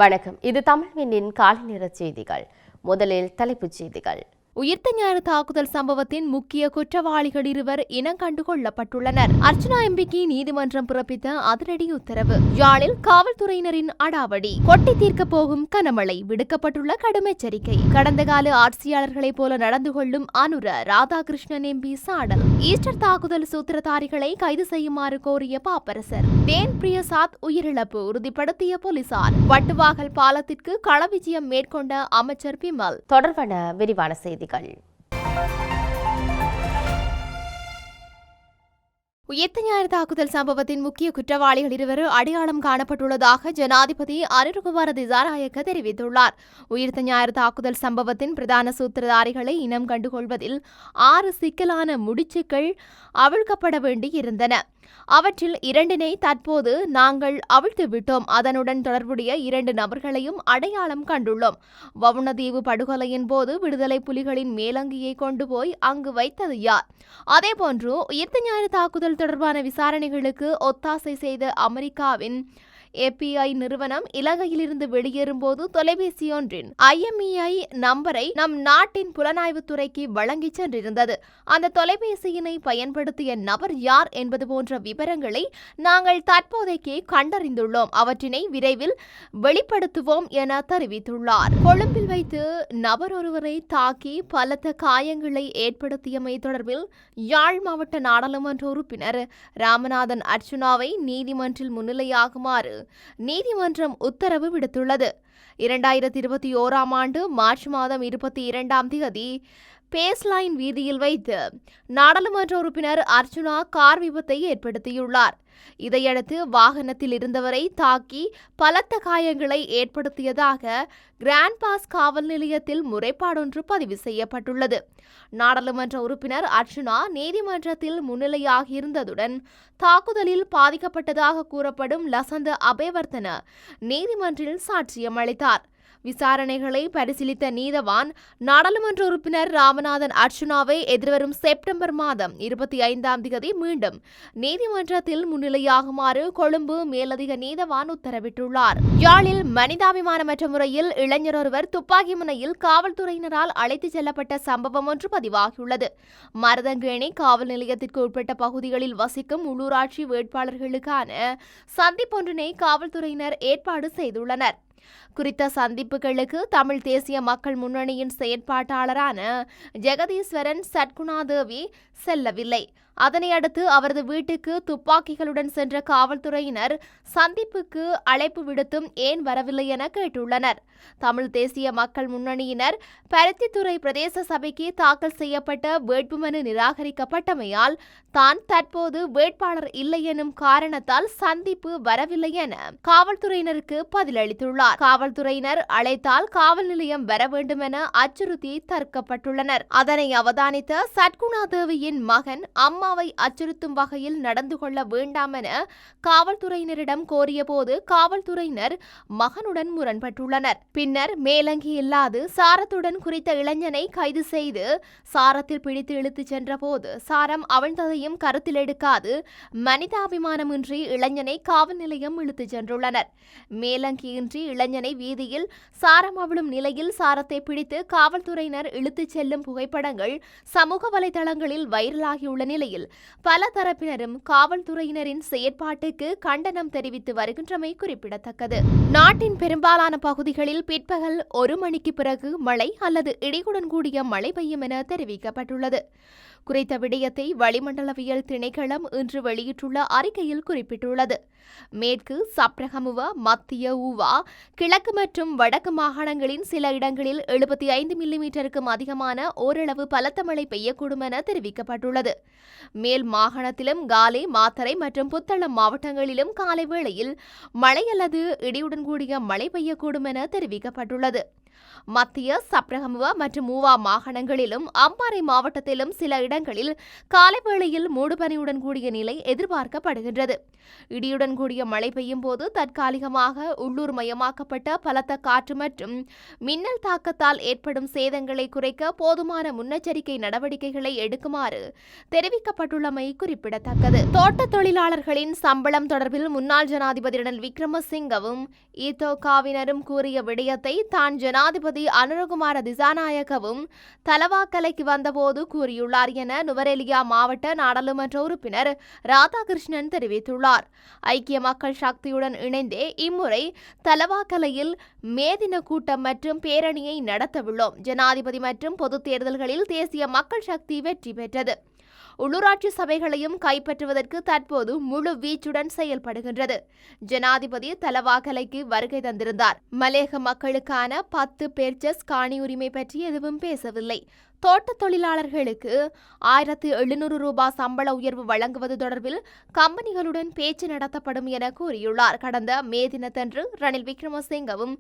வணக்கம். இது தமிழ்வினின் காலை நேர செய்திகள். முதலில் தலைப்புச் செய்திகள். உயிர்த்த ஞாயிறு தாக்குதல் சம்பவத்தின் முக்கிய குற்றவாளிகள் இருவர் இனங்கண்டு கொள்ளப்பட்டுள்ளனர். அர்ச்சனா எம்பிக்கு நீதிமன்றம் பிறப்பித்த அதிரடி உத்தரவு. யாழில் காவல்துறையினரின் அடாவடி. கொட்டி தீர்க்க போகும் கனமழை. விடுக்கப்பட்டுள்ள கடும் எச்சரிக்கை. கடந்த கால ஆட்சியாளர்களைப் போல நடந்து கொள்ளும் அனுர ராதாகிருஷ்ணன் எம்பி சாடல். ஈஸ்டர் தாக்குதல் சூத்திரதாரிகளை கைது செய்யுமாறு கோரிய பாப்பரசர். டேன் பிரியசாத் உயிரிழப்பு உறுதிப்படுத்திய போலீசார். வட்டுவாகல் பாலத்திற்கு களவிஜயம் மேற்கொண்ட அமைச்சர் பிமல். தொடர்பான விரிவான செய்திகள். உயிர்த்த ஞாயிறு தாக்குதல் சம்பவத்தின் முக்கிய குற்றவாளிகள் இருவர் அடையாளம் காணப்பட்டுள்ளதாக ஜனாதிபதி அனுரகுமார திசாநாயக்க தெரிவித்துள்ளார். உயிர்த்த ஞாயிறு தாக்குதல் சம்பவத்தின் பிரதான சூத்திரதாரிகளை இனம் கண்டுகொள்வதில் 6 சிக்கலான முடிச்சுக்கள் அவிழ்க்கப்பட வேண்டியிருந்தன. அவற்றில் 2 தற்போது நாங்கள் அவிழ்த்துவிட்டோம். அதனுடன் தொடர்புடைய 2 நபர்களையும் அடையாளம் கண்டுள்ளோம். வவுணதீவு படுகொலையின் போது விடுதலை புலிகளின் மேலங்கியை கொண்டு போய் அங்கு வைத்தது யார்? அதேபோன்று உயிர்த்த ஞாயிறு தாக்குதல் தொடர்பான விசாரணைகளுக்கு ஒத்தாசை செய்த அமெரிக்காவின் FBI நிறுவனம் இலங்கையிலிருந்து வெளியேறும்போது தொலைபேசி ஒன்றின் IMEI நம்பரை நம் நாட்டின் புலனாய்வுத்துறைக்கு வழங்கிச் சென்றிருந்தது. அந்த தொலைபேசியினை பயன்படுத்திய நபர் யார் என்பது போன்ற விவரங்களை நாங்கள் தற்போதைக்கு கண்டறிந்துள்ளோம். அவற்றினை விரைவில் வெளிப்படுத்துவோம் என தெரிவித்துள்ளார். கொழும்பில் வைத்து நபர் ஒருவரை தாக்கி பலத்த காயங்களை ஏற்படுத்தியமை தொடர்பில் யாழ் மாவட்ட நாடாளுமன்ற உறுப்பினர் ராமநாதன் அர்ச்சுனாவை நீதிமன்றில் முன்னிலையாகுமாறு நீதிமன்றம் உத்தரவு விடுத்துள்ளது. 2021 ஆண்டு மார்ச் மாதம் 22ஆம் தேதி பேஸ்லைன் வீதியில் வைத்து நாடாளுமன்ற உறுப்பினர் அர்ச்சுனா கார் விபத்தை ஏற்படுத்தியுள்ளார். இதையடுத்து வாகனத்தில் இருந்தவரை தாக்கி பலத்த காயங்களை ஏற்படுத்தியதாக கிராண்ட் பாஸ் காவல் நிலையத்தில் முறைப்பாடொன்று பதிவு செய்யப்பட்டுள்ளது. நாடாளுமன்ற உறுப்பினர் அர்ச்சுனா நீதிமன்றத்தில் முன்னிலையாகியிருந்ததுடன் தாக்குதலில் பாதிக்கப்பட்டதாக கூறப்படும் லசந்த அபேவர்த்தன நீதிமன்றில் சாட்சியம் அளித்தார். விசாரணைகளை பரிசீலித்த நீதவான் நாடாளுமன்ற உறுப்பினர் ராமநாதன் அர்ச்சுனாவை எதிர்வரும் செப்டம்பர் மாதம் 25ஆம் தேதி மீண்டும் நீதிமன்றத்தில் முன்னிலையாகுமாறு கொழும்பு மேலதிக நீதவான் உத்தரவிட்டுள்ளார். யாழில் மனிதாபிமானமற்ற முறையில் இளைஞர் ஒருவர் துப்பாக்கி முனையில் காவல்துறையினரால் அழைத்துச் செல்லப்பட்ட சம்பவம் ஒன்று பதிவாகியுள்ளது. மருதங்கேணி காவல் நிலையத்திற்கு உட்பட்ட பகுதிகளில் வசிக்கும் உள்ளூராட்சி வேட்பாளர்களுக்கான சந்திப்பொன்றினை காவல்துறையினர் ஏற்பாடு செய்துள்ளனர். குறித்த சந்திப்புகளுக்கு தமிழ் தேசிய மக்கள் முன்னணியின் செயற்பாட்டாளரான ஜெகதீஸ்வரன் சட்குணாதேவி செல்லவில்லை. அதனையடுத்து அவரது வீட்டுக்கு துப்பாக்கிகளுடன் சென்ற காவல்துறையினர் சந்திப்புக்கு அழைப்பு விடுத்தும் ஏன் வரவில்லை என கேட்டுள்ளனர். தமிழ் தேசிய மக்கள் முன்னணியினர் பருத்தித்துறை பிரதேச சபைக்கு தாக்கல் செய்யப்பட்ட வேட்புமனு நிராகரிக்கப்பட்டமையால் தான் தற்போது வேட்பாளர் இல்லை எனும் காரணத்தால் சந்திப்பு வரவில்லை என காவல்துறையினருக்கு பதிலளித்துள்ளார். காவல்துறையினர் அழைத்தால் காவல் நிலையம் வர வேண்டும் என அச்சுறுத்தி தடுக்கப்பட்டுள்ளனர். அதனை அவதானித்த சட்குணாதேவியின் மகன் அம்மாவை அச்சுறுத்தும் வகையில் நடந்து கொள்ள வேண்டாம் என காவல்துறையினரிடம் கோரிய போது காவல்துறையினர் மகனுடன் முரண்பட்டுள்ளனர். பின்னர் மேலங்கி இல்லாது சாரத்துடன் குறித்த இளைஞனை கைது செய்து சாரத்தில் பிடித்து இழுத்துச் சென்ற போது சாரம் அவிழ்ந்ததையும் கருத்தில் எடுக்காது மனிதாபிமானமின்றி இளைஞனை காவல் நிலையம் இழுத்துச் சென்றுள்ளனர். மேலங்கியின்றி இளைஞனை வீதியில் சாரம் அவிழும் நிலையில் சாரத்தை பிடித்து காவல்துறையினர் இழுத்துச் செல்லும் புகைப்படங்கள் சமூக வலைதளங்களில் வைரலாகியுள்ள நிலையில் பல தரப்பினரும் காவல்துறையினரின் செயற்பாட்டுக்கு கண்டனம் தெரிவித்து வருகின்றமை குறிப்பிடத்தக்கது. நாட்டின் பெரும்பாலான பகுதிகளில் பிற்பகல் 1 மணிக்கு பிறகு மழை அல்லது இடியுடன் கூடிய மழை பெய்யும் என தெரிவிக்கப்பட்டுள்ளது. குறித்த விடயத்தை வளிமண்டலவியல் திணைக்களம் இன்று வெளியிட்டுள்ள அறிக்கையில் குறிப்பிட்டுள்ளது. மேற்கு சப்ரகமுவ, மத்திய ஊவா, கிழக்கு மற்றும் வடக்கு மாகாணங்களின் சில இடங்களில் 75 மில்லிமீட்டருக்கும் அதிகமான ஓரளவு பலத்த மழை பெய்யக்கூடும் என தெரிவிக்கப்பட்டுள்ளது. மேல் மாகாணத்திலும் காலே, மாத்தறை மற்றும் புத்தளம் மாவட்டங்களிலும் காலை வேளையில் மழை அல்லது இடியுடன் கூடிய மழை பெய்யக்கூடும் என தெரிவிக்கப்பட்டுள்ளது. மத்திய சப்ரகமுவ மற்றும் மூவா மாகாணங்களிலும் அம்பாறை மாவட்டத்திலும் சில இடங்களில் காலை வேளையில் மூடுபனியுடன் கூடிய நிலை எதிர்பார்க்கப்படுகின்றது. இடியுடன் கூடிய மழை பெய்யும் போது தற்காலிகமாக உள்ளூர் மயமாக்கப்பட்ட பலத்த காற்று மற்றும் மின்னல் தாக்கத்தால் ஏற்படும் சேதங்களை குறைக்க போதுமான முன்னெச்சரிக்கை நடவடிக்கைகளை எடுக்குமாறு தெரிவிக்கப்பட்டுள்ளமை குறிப்பிடத்தக்கது. தோட்ட தொழிலாளர்களின் சம்பளம் தொடர்பில் முன்னாள் ஜனாதிபதி ரணில் விக்ரமசிங்கவும் ஈதோகாவினரும் கூறிய விடயத்தை தான் ஜனாதிபதி அனுரகுமார திசாநாயக்கவும் தலவாக்கலைக்கு வந்தபோது கூறியுள்ளார் என நுவரெலியா மாவட்ட நாடாளுமன்ற உறுப்பினர் ராதாகிருஷ்ணன் தெரிவித்துள்ளார். ஐக்கிய மக்கள் சக்தியுடன் இணைந்தே இம்முறை தலவாக்கலையில் மேதின கூட்டம் மற்றும் பேரணியை நடத்தவுள்ளோம். ஜனாதிபதி மற்றும் பொதுத் தேர்தல்களில் தேசிய மக்கள் சக்தி வெற்றி பெற்றது. உள்ளூராட்சி சபைகளையும் கைப்பற்றுவதற்கு தற்போது முழு வீச்சுடன் செயல்படுகின்றது. ஜனாதிபதி தலவாக்கலைக்கு வருகை தந்திருந்தார். மலேக மக்களுக்கான 10 பேர்ச்சஸ் காணி உரிமை பற்றி எதுவும் பேசவில்லை. தோட்ட தொழிலாளர்களுக்கு 1700 ரூபாய் சம்பள உயர்வு வழங்குவது தொடர்பில் கம்பெனிகளுடன் பேச்சு நடத்தப்படும் என கூறியுள்ளார். கடந்த மே தினத்தன்று ரணில் விக்ரமசிங்கவும்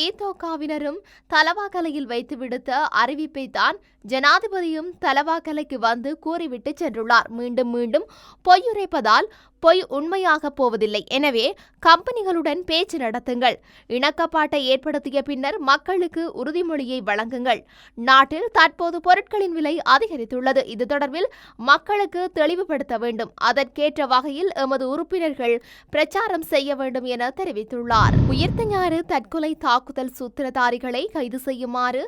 ஈதோகாவினரும் தலவாக்கலையில் வைத்து விடுத்த அறிவிப்பை தான் ஜனாதிபதியும் தலவாக்கலைக்கு வந்து கூறிவிட்டு சென்றுள்ளார். மீண்டும் மீண்டும் பொய்யுரைப்பதால் பொய் உண்மையாக போவதில்லை. எனவே கம்பெனிகளுடன் பேச்சு நடத்துங்கள். இணக்கப்பாட்டை ஏற்படுத்திய பின்னர் மக்களுக்கு உறுதிமொழியை வழங்குங்கள். நாட்டில் தற்போது பொருட்களின் விலை அதிகரித்துள்ளது. இது தொடர்பில் மக்களுக்கு தெளிவுபடுத்த வேண்டும். அதற்கேற்ற வகையில் எமது உறுப்பினர்கள் பிரச்சாரம் செய்ய வேண்டும் என தெரிவித்துள்ளார். உயிர்த்த ஞாயிறு தற்கொலை தாக்குதல் சூத்திரதாரிகளை கைது செய்யுமாறு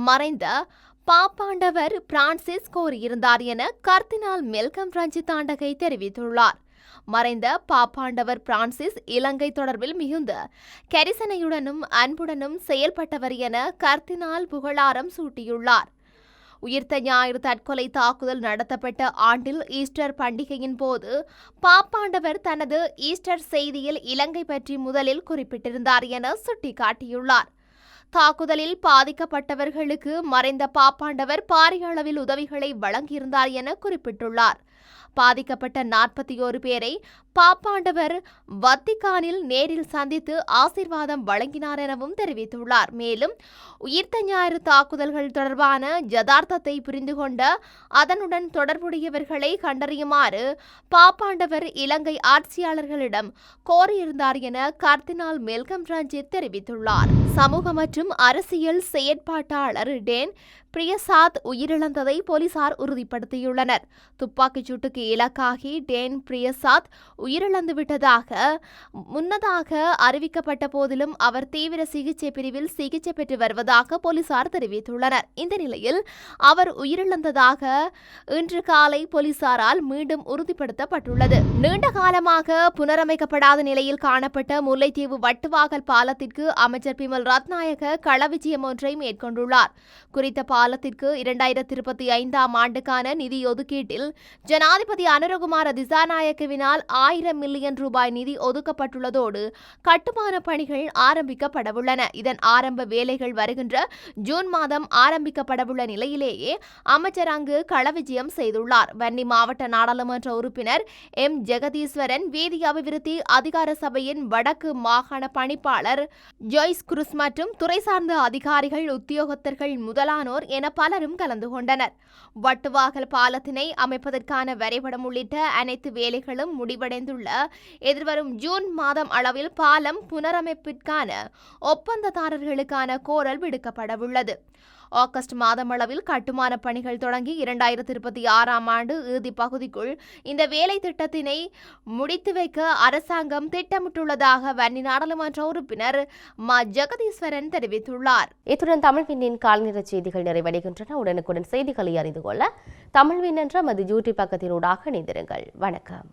மறைந்த பாப்பாண்டவர் பிரான்சிஸ் கோரியிருந்தார் என கர்தினால் மெல்கம் ரஞ்சித் தாண்டகை தெரிவித்துள்ளார். மறைந்த பாப்பாண்டவர் பிரான்சிஸ் இலங்கை தொடர்பில் மிகுந்த கரிசனையுடனும் அன்புடனும் செயல்பட்டவர் என கர்தினால் புகழாரம் சூட்டியுள்ளார். உயிர்த்த ஞாயிறு தற்கொலை தாக்குதல் நடத்தப்பட்ட ஆண்டில் ஈஸ்டர் பண்டிகையின் போது பாப்பாண்டவர் தனது ஈஸ்டர் செய்தியில் இலங்கை பற்றி முதலில் குறிப்பிட்டிருந்தார் என சுட்டிக்காட்டியுள்ளார். தாக்குதலில் பாதிக்கப்பட்டவர்களுக்கு மறைந்த பாப்பாண்டவர் பாரிய அளவில் உதவிகளை வழங்கியிருந்தார் என குறிப்பிட்டுள்ளார். பாதிக்கப்பட்ட 41 பேரை பாப்பாண்டவர் வத்திக்கானில் நேரில் சந்தித்து ஆசீர்வாதம் வழங்கினார் எனவும் தெரிவித்துள்ளார். மேலும் உயிர்த்த ஞாயிறு தாக்குதல்கள் தொடர்பான யதார்த்தத்தை புரிந்து கொண்ட அதனுடன் தொடர்புடையவர்களை கண்டறியுமாறு பாப்பாண்டவர் இலங்கை ஆட்சியாளர்களிடம் கோரியிருந்தார் என கர்தினால் மெல்கம் ரஞ்சித் தெரிவித்துள்ளார். சமூக மற்றும் அரசியல் செயற்பாட்டாளர் டேன் பிரியசாத் உயிரிழந்ததை போலீசார் உறுதிப்படுத்தியுள்ளனர். துப்பாக்கிச் சூட்டுக்கு இலக்காகி டேன் பிரியசாத் உயிரிழந்துவிட்டதாக முன்னதாக அறிவிக்கப்பட்ட போதிலும் அவர் தீவிர சிகிச்சை பிரிவில் சிகிச்சை பெற்று வருவதாக போலீசார் தெரிவித்துள்ளனர். இந்த நிலையில் அவர் உயிரிழந்ததாக இன்று காலை போலீசாரால் மீண்டும் உறுதிப்படுத்தப்பட்டுள்ளது. நீண்ட காலமாக புனரமைக்கப்படாத நிலையில் காணப்பட்ட முல்லைத்தீவு வட்டுவாகல் பாலத்திற்கு அமைச்சர் பிமல் ரத்நாயக களவிஜயம் ஒன்றை மேற்கொண்டுள்ளார். குறித்த பாலத்திற்கு 2025ஆம் ஆண்டுக்கான நிதி ஒதுக்கீட்டில் ஜனாதிபதி அனுரகுமார திசாநாயக்கவினால் 1000 மில்லியன் ரூபாய் நிதி ஒதுக்கப்பட்டுள்ளதோடு கட்டுமான பணிகள் ஆரம்பிக்கப்படவுள்ளன. இதன் ஆரம்ப வேலைகள் வருகின்ற ஜூன் மாதம் ஆரம்பிக்கப்படவுள்ள நிலையிலேயே அமைச்சர் அங்கு களவிஜயம் செய்துள்ளார். வன்னி மாவட்ட நாடாளுமன்ற உறுப்பினர் எம் ஜெகதீஸ்வரன், வீதி அபிவிருத்தி அதிகார சபையின் வடக்கு மாகாண பணிப்பாளர் ஜோய்ஸ் குருஸ் மற்றும் துறை சார்ந்த அதிகாரிகள், உத்தியோகத்தர்கள் முதலானோர் என பலரும் கலந்து கொண்டனர். வட்டுவாகல் பாலத்தினை அமைப்பதற்கான வரைபடம் உள்ளிட்ட அனைத்து வேலைகளும் முடிவடைந்துள்ள எதிர்வரும் ஜூன் மாதம் அளவில் பாலம் புனரமைப்பிற்கான ஒப்பந்ததாரர்களுக்கான கோரல் விடுக்கப்படவுள்ளது. ஆகஸ்ட் மாதம் அளவில் கட்டுமான பணிகள் தொடங்கி 2026ஆம் ஆண்டு இறுதி பகுதிக்குள் இந்த வேலை திட்டத்தினை முடித்து வைக்க அரசாங்கம் திட்டமிட்டுள்ளதாக வன்னி நாடாளுமன்ற உறுப்பினர் மா ஜெகதீஸ்வரன் தெரிவித்துள்ளார். இத்துடன் தமிழ்வினின் கால்நிற செய்திகள் நிறைவடைகின்றன. உடனுக்குடன் செய்திகளை அறிந்து கொள்ள தமிழ்வின் என்ற மது யூடியூப் பக்கத்தினூடாக இணைந்திருங்கள். வணக்கம்.